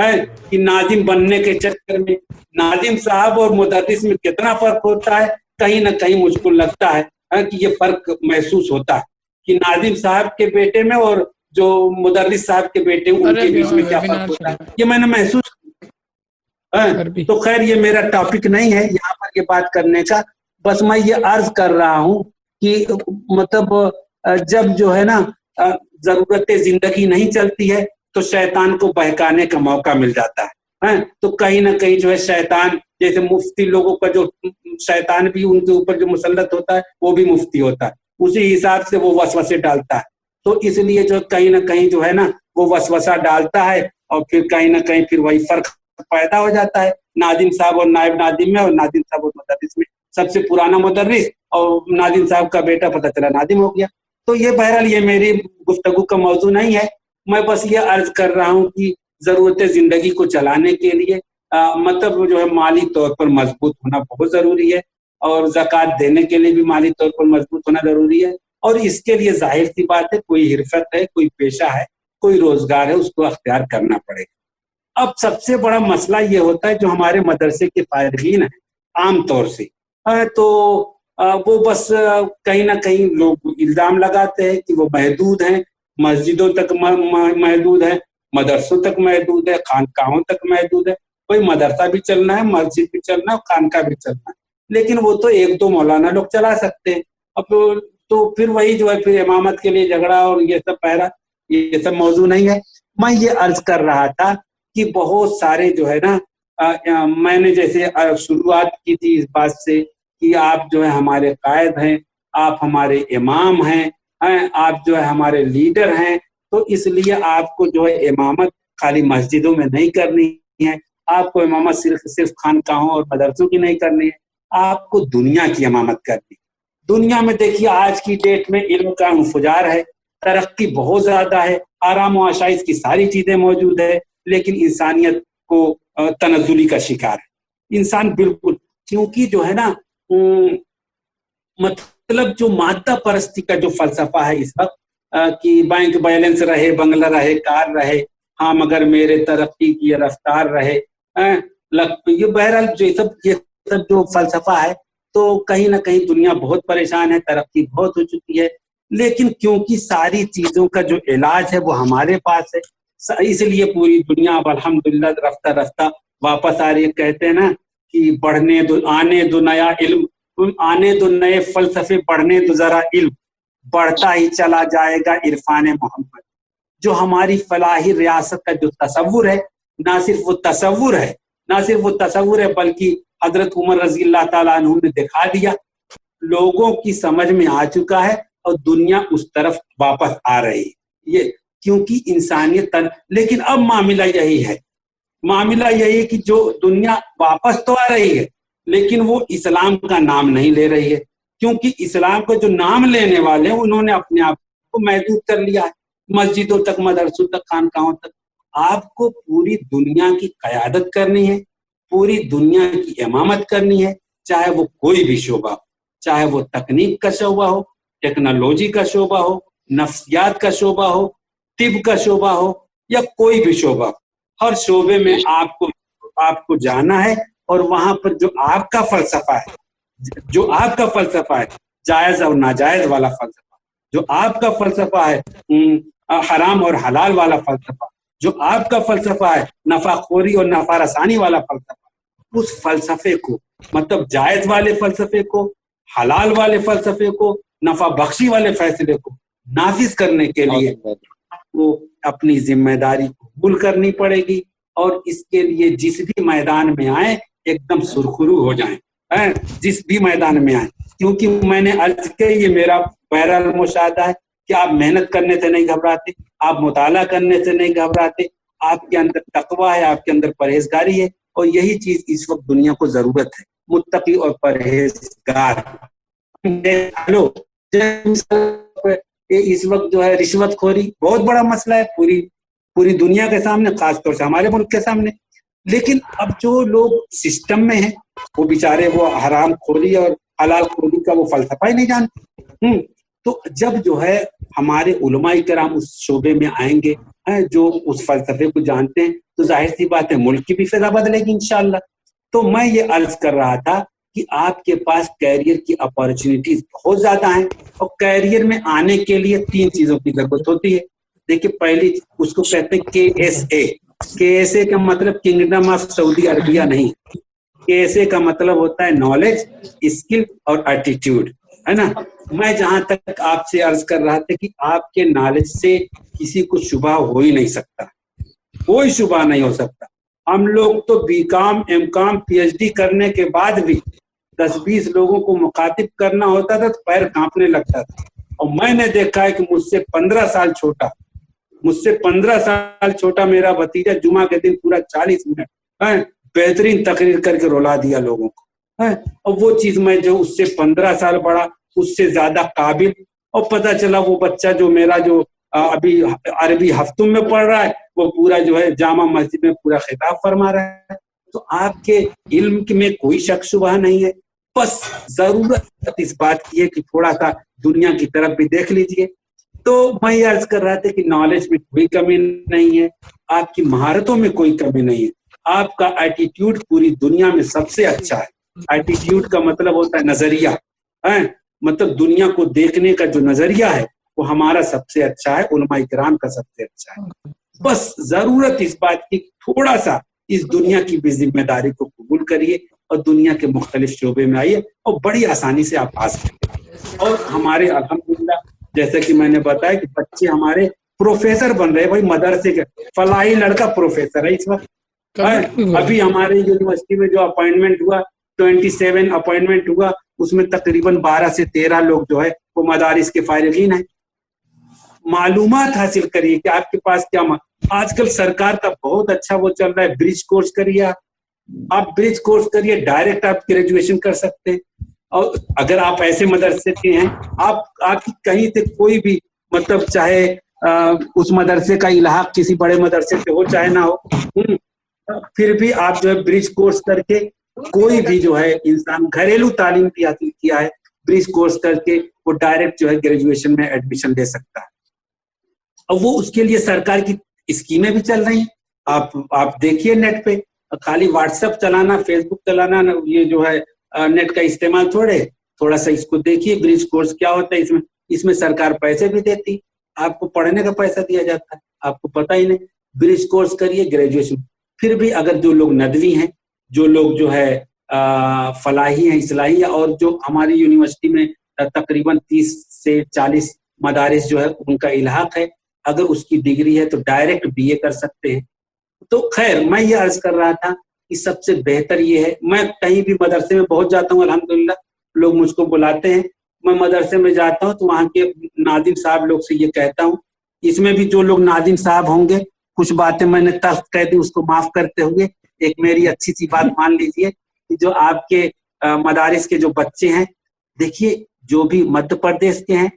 ہے کہ ناظم بننے کے چکر میں ناظم صاحب اور مدرس میں کتنا فرق ہوتا ہے. کہیں نہ کہیں مجھ کو لگتا ہے کہ یہ فرق محسوس ہوتا ہے کہ ناظم صاحب کے بیٹے میں اور جو مدرس صاحب کے بیٹے ان کے بیچ میں کیا فرق ہوتا ہے، یہ میں نے محسوس کیا. تو خیر یہ میرا ٹاپک نہیں ہے یہاں پر یہ بات کرنے کا، بس میں یہ عرض کر رہا ہوں کہ مطلب جب جو ہے نا ضرورت زندگی نہیں چلتی ہے تو شیطان کو بہکانے کا موقع مل جاتا ہے. تو کہیں نہ کہیں جو ہے شیطان، جیسے مفتی لوگوں کا جو شیطان بھی ان کے اوپر جو مسلط ہوتا ہے وہ بھی مفتی ہوتا ہے، اسی حساب سے وہ وسوسے ڈالتا ہے. تو اس لیے جو کہیں نہ کہیں جو ہے نا وہ وسوسہ ڈالتا ہے، اور پھر کہیں نہ کہیں پھر وہی فرق پیدا ہو جاتا ہے ناظم صاحب اور نائب ناظم میں، اور ناظم صاحب اور مدرس میں. سب سے پرانا مدرس اور ناظم صاحب کا بیٹا پتہ چلا ناظم ہو گیا. تو یہ بہرحال یہ میری گفتگو کا موضوع نہیں ہے، میں بس یہ عرض کر رہا ہوں کہ ضرورت زندگی کو چلانے کے لیے مطلب جو ہے مالی طور پر مضبوط ہونا بہت ضروری ہے، اور زکوٰۃ دینے کے لیے بھی مالی طور پر مضبوط ہونا ضروری ہے. اور اس کے لیے ظاہر سی بات ہے کوئی حرفت ہے، کوئی پیشہ ہے، کوئی روزگار ہے، اس کو اختیار کرنا پڑے گا. اب سب سے بڑا مسئلہ یہ ہوتا ہے جو ہمارے مدرسے کے فارغین ہیں عام طور سے، تو وہ بس کہیں نہ کہیں لوگ الزام لگاتے ہیں کہ وہ محدود ہیں، مسجدوں تک محدود ہے، مدرسوں تک محدود ہے، خانقاہوں تک محدود ہے. کوئی مدرسہ بھی چلنا ہے، مسجد بھی چلنا ہے، خانقاہ بھی چلنا ہے، لیکن وہ تو 1-2 مولانا لوگ چلا سکتے ہیں. اب تو پھر وہی جو ہے پھر امامت کے لیے جھگڑا اور یہ سب پہرا، یہ سب موضوع نہیں ہے. میں یہ عرض کر رہا تھا کہ بہت سارے جو ہے نا میں نے جیسے شروعات کی تھی اس بات سے کہ آپ جو ہے ہمارے قائد ہیں، آپ ہمارے امام ہیں، آپ جو ہے ہمارے لیڈر ہیں، تو اس لیے آپ کو جو ہے امامت خالی مسجدوں میں نہیں کرنی ہے، آپ کو امامت صرف خانقاہوں اور مدرسوں کی نہیں کرنی ہے، آپ کو دنیا کی امامت کرنی ہے. دنیا میں دیکھیے آج کی ڈیٹ میں علم کا انفجار ہے، ترقی بہت زیادہ ہے، آرام و آشائش کی ساری چیزیں موجود ہے، لیکن انسانیت کو تنزلی کا شکار ہے. انسان بالکل، کیونکہ جو ہے نا مطلب جو مادہ پرستی کا جو فلسفہ ہے اس وقت کہ بینک بیلنس رہے، بنگلہ رہے، کار رہے، ہاں مگر میرے ترقی کی رفتار رہے، یہ بہرحال یہ سب جو فلسفہ ہے، تو کہیں نہ کہیں دنیا بہت پریشان ہے، ترقی بہت ہو چکی ہے، لیکن کیونکہ ساری چیزوں کا جو علاج ہے وہ ہمارے پاس ہے، اس لیے پوری دنیا اب الحمدللہ رفتہ رفتہ واپس آ رہی ہے. کہتے ہیں نا کہ بڑھنے دو، آنے دو نیا علم، آنے دو نئے فلسفے، بڑھنے دو ذرا علم، بڑھتا ہی چلا جائے گا عرفان محمد. جو ہماری فلاحی ریاست کا جو تصور ہے، نہ صرف وہ تصور ہے بلکہ حضرت عمر رضی اللہ تعالیٰ عنہ نے دکھا دیا، لوگوں کی سمجھ میں آ چکا ہے اور دنیا اس طرف واپس آ رہی ہے. یہ کیونکہ انسانیت لیکن اب معاملہ یہی ہے کہ جو دنیا واپس تو آ رہی ہے لیکن وہ اسلام کا نام نہیں لے رہی ہے، کیونکہ اسلام کا جو نام لینے والے ہیں انہوں نے اپنے آپ کو محدود کر لیا ہے، مسجدوں تک، مدرسوں تک، خانقاہوں تک. آپ کو پوری دنیا کی قیادت کرنی ہے، پوری دنیا کی امامت کرنی ہے، چاہے وہ کوئی بھی شعبہ ہو، چاہے وہ تکنیک کا شعبہ ہو، ٹیکنالوجی کا شعبہ ہو، نفسیات کا شعبہ ہو، طب کا شعبہ ہو یا کوئی بھی شعبہ ہو. ہر شعبے میں آپ کو جانا ہے اور وہاں پر جو آپ کا فلسفہ ہے جائز اور ناجائز والا فلسفہ، جو آپ کا فلسفہ ہے حرام اور حلال والا فلسفہ، جو آپ کا فلسفہ ہے نفع خوری اور نفع رسانی والا فلسفہ، اس فلسفے کو، مطلب جائز والے فلسفے کو، حلال والے فلسفے کو، نفع بخشی والے فیصلے کو نافذ کرنے کے لیے وہ اپنی ذمہ داری قبول کرنی پڑے گی، اور اس کے لیے جس بھی میدان میں آئیں ایک دم سرخرو ہو جائیں، جس بھی میدان میں آئیں. کیونکہ میں نے عرض کیا، یہ میرا بہرحال مشاہدہ ہے کہ آپ محنت کرنے سے نہیں گھبراتے، آپ مطالعہ کرنے سے نہیں گھبراتے، آپ کے اندر تقویٰ ہے، آپ کے اندر پرہیزگاری ہے، اور یہی چیز اس وقت دنیا کو ضرورت ہے، متقی اور پرہیزگار. اس وقت جو ہے رشوت خوری بہت بڑا مسئلہ ہے پوری دنیا کے سامنے، خاص طور سے ہمارے ملک کے سامنے. لیکن اب جو لوگ سسٹم میں ہیں وہ بیچارے وہ حرام خوری اور حلال خوری کا وہ فلسفہ ہی نہیں جانتے. تو جب جو ہے ہمارے علماء کرام اس شعبے میں آئیں گے جو اس فلسفے کو جانتے ہیں، تو ظاہر سی بات ہے ملک کی بھی فضا بدلے گی انشاءاللہ. تو میں یہ عرض کر رہا تھا کہ آپ کے پاس کیریئر کی اپارچونیٹیز بہت زیادہ ہیں، اور کیریئر میں آنے کے لیے 3 چیزوں کی ضرورت ہوتی ہے. دیکھیے پہلی اس کو کہتے ہیں KSA کا مطلب کنگڈم آف سعودی عربیہ نہیں، KSA کا مطلب ہوتا ہے نالج، اسکل اور ایٹیٹیوڈ، ہے نا. میں جہاں تک آپ سے عرض کر رہا تھا کہ آپ کے نالج سے کسی کو شبہ ہو ہی نہیں سکتا، کوئی شبہ نہیں ہو سکتا. ہم لوگ تو BCom MCom PhD کرنے کے بعد بھی 10-20 لوگوں کو مخاطب کرنا ہوتا تھا تو پیر کانپنے لگتا تھا. اور میں نے دیکھا ہے کہ مجھ سے 15 سال چھوٹا میرا بھتیجا جمعہ کے دن پورا 40 منٹ بہترین تقریر کر کے رلا دیا لوگوں کو. اور وہ چیز میں جو اس سے 15 سال بڑا، اس سے زیادہ قابل، اور پتہ چلا وہ بچہ جو میرا جو ابھی عربی ہفتوں میں پڑھ رہا ہے وہ پورا جو ہے جامع مسجد میں پورا خطاب فرما رہا ہے. تو آپ کے علم میں کوئی شک شبہ نہیں ہے، بس ضرورت اس بات کی ہے کہ تھوڑا سا دنیا کی طرف بھی دیکھ لیجئے. تو میں یہ عرض کر رہا تھا کہ نالج میں کوئی کمی نہیں ہے، آپ کی مہارتوں میں کوئی کمی نہیں ہے، آپ کا ایٹیٹیوڈ پوری دنیا میں سب سے اچھا ہے. ایٹیٹیوڈ کا مطلب ہوتا ہے نظریہ، مطلب دنیا کو دیکھنے کا جو نظریہ ہے وہ ہمارا سب سے اچھا ہے، علماء کرام کا سب سے اچھا ہے. بس ضرورت اس بات کی تھوڑا سا اس دنیا کی بھی ذمہ داری کو قبول کریے اور دنیا کے مختلف شعبے میں آئیے اور بڑی آسانی سے آپ آ سکتے ہیں. اور ہمارے الحمدللہ جیسے کہ میں نے بتایا کہ بچے ہمارے پروفیسر بن رہے ہیں بھائی مدرسے کے. فلاحی لڑکا پروفیسر ہے اس وقت. ابھی ہمارے یونیورسٹی میں جو اپوائنٹمنٹ ہوا 27 اپوائنٹمنٹ ہوا, اس میں تقریباً 12 سے 13 لوگ جو ہے وہ مدارس کے فارغین ہیں. معلومات حاصل کریے کہ آپ کے پاس کیا آج کل سرکار کا بہت اچھا وہ چل رہا ہے, برج کورس کریے. آپ برج کورس کریے, ڈائریکٹ آپ گریجویشن کر سکتے ہیں. اور اگر آپ ایسے مدرسے کے ہیں, آپ کی کہیں سے کوئی بھی مطلب چاہے اس مدرسے کا الحاق کسی بڑے مدرسے سے ہو چاہے نہ ہو, پھر بھی آپ جو ہے برج کورس کر کے کوئی بھی جو ہے انسان گھریلو تعلیم بھی حاصل کیا ہے, برج کورس کر کے وہ ڈائریکٹ جو ہے گریجویشن میں ایڈمیشن لے سکتا ہے. اور وہ اس کے لیے سرکار کی اسکیمیں بھی چل رہی ہیں. آپ دیکھیے نیٹ پہ, خالی واٹس ایپ چلانا, فیس بک چلانا, یہ جو ہے نیٹ کا استعمال تھوڑا سا اس کو دیکھیے. برج کورس کیا ہوتا ہے, اس میں سرکار پیسے بھی دیتی, آپ کو پڑھنے کا پیسہ دیا جاتا ہے, آپ کو پتہ ہی نہیں. برج کورس کریے, گریجویشن. پھر بھی اگر جو لوگ ندوی ہیں, جو لوگ جو ہے فلاحی ہیں, اصلاحی ہیں, اور جو ہماری یونیورسٹی میں تقریباً 30 سے 40 مدارس جو ہے ان کا الحاق ہے, اگر اس کی ڈگری ہے تو ڈائریکٹ BA کر سکتے ہیں. تو خیر میں یہ عرض کر رہا تھا کہ سب سے بہتر یہ ہے, میں کہیں بھی مدرسے میں پہنچ جاتا ہوں, الحمدللہ لوگ مجھ کو بلاتے ہیں, میں مدرسے میں جاتا ہوں تو وہاں کے ناظم صاحب لوگ سے یہ کہتا ہوں, اس میں بھی جو لوگ ناظم صاحب ہوں گے کچھ باتیں میں نے تخت کہہ دی, اس کو معاف کرتے ہوئے ایک میری اچھی سی بات مان لیجئے کہ جو آپ کے مدارس کے جو بچے ہیں, دیکھیے جو بھی مدھیہ پردیش کے ہیں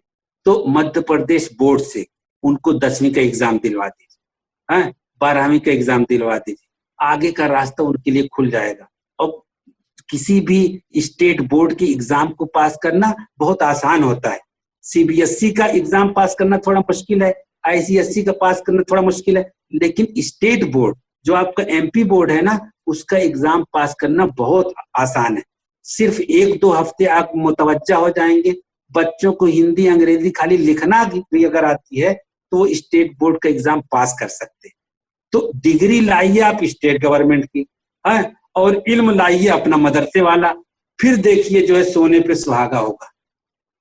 تو مدھیہ پردیش بورڈ سے ان کو 10ویں کا ایگزام دلوا دیجیے, 12ویں کا ایگزام دلوا دیجیے, آگے کا راستہ ان کے لیے کھل جائے گا. اور کسی بھی اسٹیٹ بورڈ کی ایگزام کو پاس کرنا بہت آسان ہوتا ہے. CBSE کا ایگزام پاس کرنا تھوڑا مشکل ہے, ICSE کا پاس کرنا تھوڑا مشکل ہے, لیکن اسٹیٹ بورڈ جو آپ کا MP بورڈ ہے نا, اس کا ایگزام پاس کرنا بہت آسان ہے. صرف 1-2 ہفتے آپ متوجہ ہو جائیں گے. بچوں کو ہندی انگریزی خالی لکھنا بھی اگر آتی ہے تو وہ اسٹیٹ بورڈ کا ایگزام پاس کر سکتے. تو ڈگری لائیے آپ اسٹیٹ گورنمنٹ کی, اور علم لائیے اپنا مدرسے والا, پھر دیکھیے جو ہے سونے پہ سہاگا ہوگا.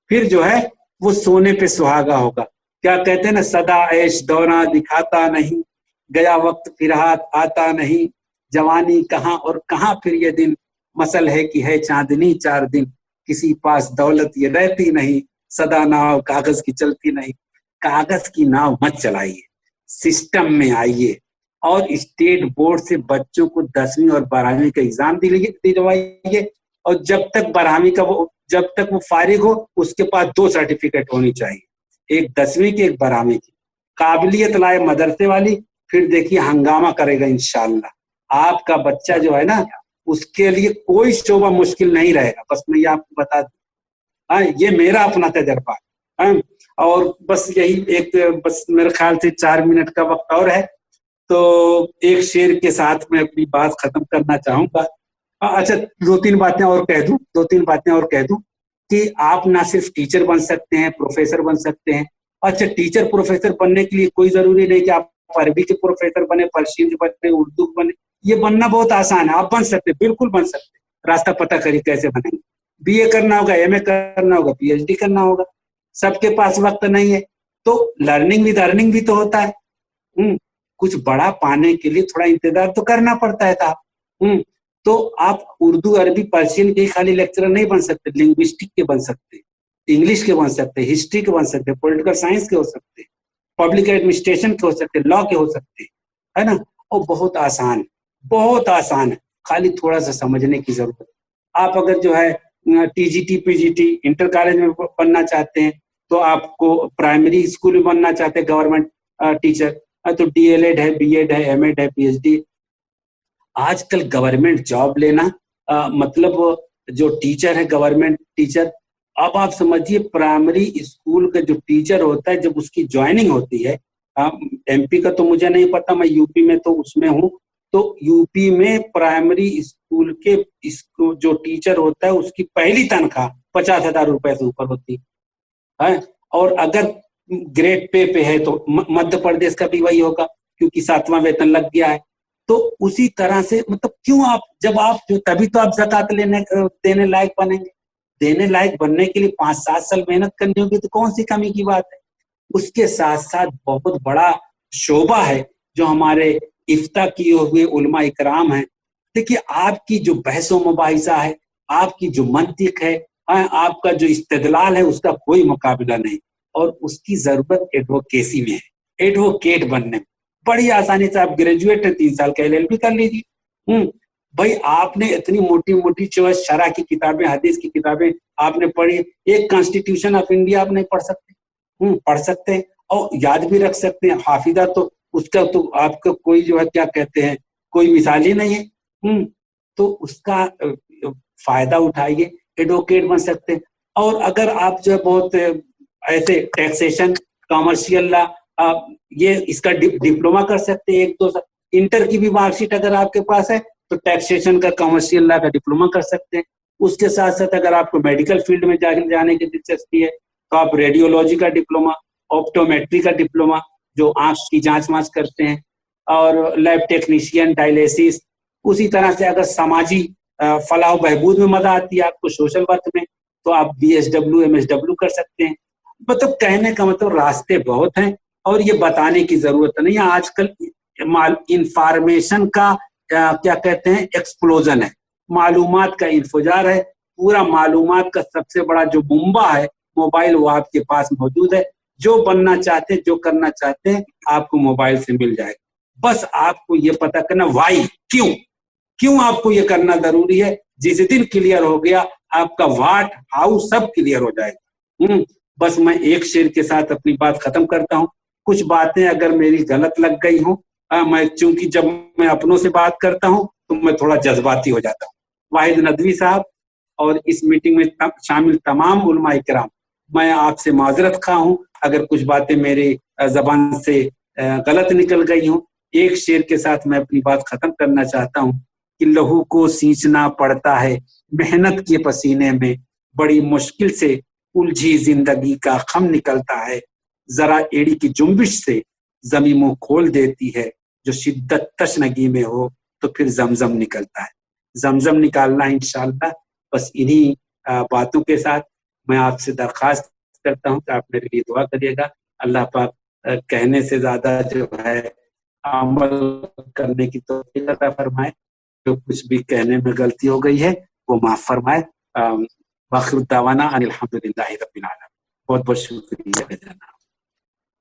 پھر جو ہے وہ سونے پہ سہاگا ہوگا. کیا کہتے ہیں نا, سدا عیش دورہ دکھاتا نہیں, گیا وقت پھر ہاتھ آتا نہیں, جوانی کہاں اور کہاں پھر یہ دن, مسل ہے کہ ہے چاندنی 4 دن, کسی پاس دولت یہ رہتی نہیں, سدا ناؤ کاغذ کی چلتی نہیں. کاغذ کی ناؤ مت چلائیے, سسٹم میں آئیے, اور اسٹیٹ بورڈ سے بچوں کو 10ویں اور 12ویں کا ایگزام دلوائیے. اور جب تک 12ویں کا جب تک وہ فارغ ہو, اس کے پاس 2 سرٹیفکیٹ ہونی چاہیے, ایک 10ویں کی ایک 12ویں کی. قابلیت لائے مدرسے والی, پھر دیکھیے ہنگامہ کرے گا انشاءاللہ. آپ کا بچہ جو ہے نا, اس کے لیے کوئی شعبہ مشکل نہیں رہے گا. بس میں یہ آپ کو بتا دوں, یہ میرا اپنا تجربہ. اور بس یہی بس میرے خیال سے 4 منٹ کا وقت اور ہے, تو ایک شعر کے ساتھ میں اپنی بات ختم کرنا چاہوں گا. اچھا 2-3 باتیں اور کہہ دوں کہ آپ نہ صرف ٹیچر بن سکتے ہیں, پروفیسر بن سکتے ہیں. اچھا ٹیچر پروفیسر بننے کے لیے کوئی ضروری نہیں کہ آپ عربی کے پروفیسر بنے, پرشین بنے, اردو بنے. یہ بننا بہت آسان ہے, آپ بن سکتے, بالکل بن سکتے. راستہ پتہ کریے کیسے بنیں گے. BA کرنا ہوگا, MA کرنا ہوگا, PhD کرنا ہوگا. سب کے پاس وقت نہیں ہے, تو لرننگ ود ارننگ بھی تو ہوتا ہے. کچھ بڑا پانے کے لیے تھوڑا انتظار تو کرنا پڑتا ہے صاحب. تو آپ اردو عربی پرشین کے خالی لیکچرر نہیں بن سکتے, لنگوسٹک کے بن سکتے, انگلش کے بن سکتے, ہسٹری کے بن سکتے, پولیٹیکل سائنس کے ہو سکتے, پبلک ایڈمنسٹریشن کے ہو سکتے, لا کے ہو سکتے, ہے نا. اور بہت آسان ہے, خالی تھوڑا سا سمجھنے کی ضرورت ہے. آپ اگر جو ہے TGT PGT انٹر کالج میں بننا چاہتے ہیں, تو آپ کو پرائمری اسکول میں بننا چاہتے ہیں گورنمنٹ ٹیچر, تو DLED ہے, BEd ہے, MAd ہے, PhD. آج کل گورنمنٹ جاب لینا مطلب جو ٹیچر ہے گورنمنٹ ٹیچر, اب آپ سمجھیے پرائمری اسکول کا جو ٹیچر ہوتا ہے, جب اس کی جوائننگ ہوتی ہے, MP کا تو مجھے نہیں پتا, میں UP میں تو اس میں ہوں, تو UP میں پرائمری اسکول کے جو ٹیچر ہوتا ہے اس کی پہلی تنخواہ 50,000 روپے سے اوپر ہوتی ہے. اور اگر گریڈ پہ ہے تو مدھیہ پردیش کا بھی وہی ہوگا, کیونکہ 7واں ویتن لگ گیا ہے. تو اسی طرح سے مطلب کیوں آپ جب آپ جو تبھی تو آپ زکات دینے لائق بنیں گے. دینے لائق بننے کے لیے 5-7 سال محنت کرنی ہوگی تو کون سی کمی کی بات ہے. اس کے ساتھ ساتھ بہت بڑا شعبہ ہے جو ہمارے افتاء کیے ہوئے علماء اکرام ہیں. دیکھیے آپ کی جو بحث و مباحثہ ہے، آپ کی جو منطق ہے، آپ کا جو استدلال ہے، اس کا کوئی مقابلہ نہیں. اور اس کی ضرورت ایڈوکیسی میں ہے، ایڈوکیٹ بننے میں. بڑی آسانی سے آپ گریجویٹ ہیں، 3 سال کا LLB کر لیجیے. بھائی آپ نے اتنی موٹی موٹی شرح کی کتابیں، حدیث کی کتابیں آپ نے پڑھی، ایک کانسٹیٹیوشن آف انڈیا آپ نہیں پڑھ سکتے؟ پڑھ سکتے ہیں اور یاد بھی رکھ سکتے ہیں. حافظہ تو اس کا تو آپ کا کوئی جو ہے کیا کہتے ہیں کوئی مثال ہی نہیں ہے. تو اس کا فائدہ اٹھائیے، ایڈوکیٹ بن سکتے ہیں. اور اگر آپ جو ہے بہت ایسے ٹیکسیشن، کامرشیل لا، آپ یہ اس کا ڈپلوما کر سکتے ہیں. 1-2 انٹر کی بھی مارک شیٹ اگر آپ کے پاس ہے تو ٹیکسیشن کا، کامرشیل لا کا ڈپلوما کر سکتے ہیں. اس کے ساتھ ساتھ اگر آپ کو میڈیکل فیلڈ میں جانے کی دلچسپی ہے تو آپ ریڈیولوجی کا ڈپلوما، آپٹومیٹری کا ڈپلوما جو آنکھ کی جانچ مانچ کرتے ہیں، اور لیب ٹیکنیشین، ڈائلیسس. اسی طرح سے اگر سماجی فلاح و بہبود میں مدد آتی ہے آپ کو، سوشل ورک میں، تو آپ BSW MSW کر سکتے ہیں. مطلب کہنے کا مطلب راستے بہت ہیں اور یہ بتانے کی ضرورت نہیں. آج کل انفارمیشن کا کیا کہتے ہیں ایکسپلوژن ہے، معلومات کا انفجار ہے. پورا معلومات کا سب سے بڑا جو منبع ہے موبائل، وہ آپ کے پاس موجود ہے. جو بننا چاہتے ہیں، جو کرنا چاہتے ہیں، آپ کو موبائل سے مل جائے گا. بس آپ کو یہ پتا کرنا وائی، کیوں آپ کو یہ کرنا ضروری ہے. جس دن کلیئر ہو گیا آپ کا واٹ، ہاؤ سب کلیئر ہو جائے گا. بس میں ایک شعر کے ساتھ اپنی بات ختم کرتا ہوں. کچھ باتیں اگر میری غلط لگ گئی ہوں، میں چونکہ جب میں اپنوں سے بات کرتا ہوں تو میں تھوڑا جذباتی ہو جاتا ہوں. واحد ندوی صاحب اور اس میٹنگ میں شامل تمام علماء کرام، میں آپ سے معذرت خواہ ہوں اگر کچھ باتیں میری زبان سے غلط نکل گئی ہوں. ایک شعر کے ساتھ میں اپنی بات ختم کرنا چاہتا ہوں کہ لہو کو سینچنا پڑتا ہے محنت کے پسینے میں، بڑی مشکل سے الجھی زندگی کا خم نکلتا ہے. ذرا ایڑی کی جنبش سے زمین منہ کھول دیتی ہے، جو شدت تشنگی میں ہو تو پھر زمزم نکلتا ہے. زمزم نکالنا ہے انشاءاللہ. بس انہی باتوں کے ساتھ میں آپ سے درخواست کرتا ہوں کہ آپ میرے لیے دعا کریے گا. اللہ پاک کہنے سے زیادہ جو ہے عمل کرنے کی توفیق عطا فرمائے. جو کچھ بھی کہنے میں غلطی ہو گئی ہے وہ معاف فرمائے. وآخر دعوانا ان الحمدللہ رب العالمین. بہت بہت شکریہ جناب.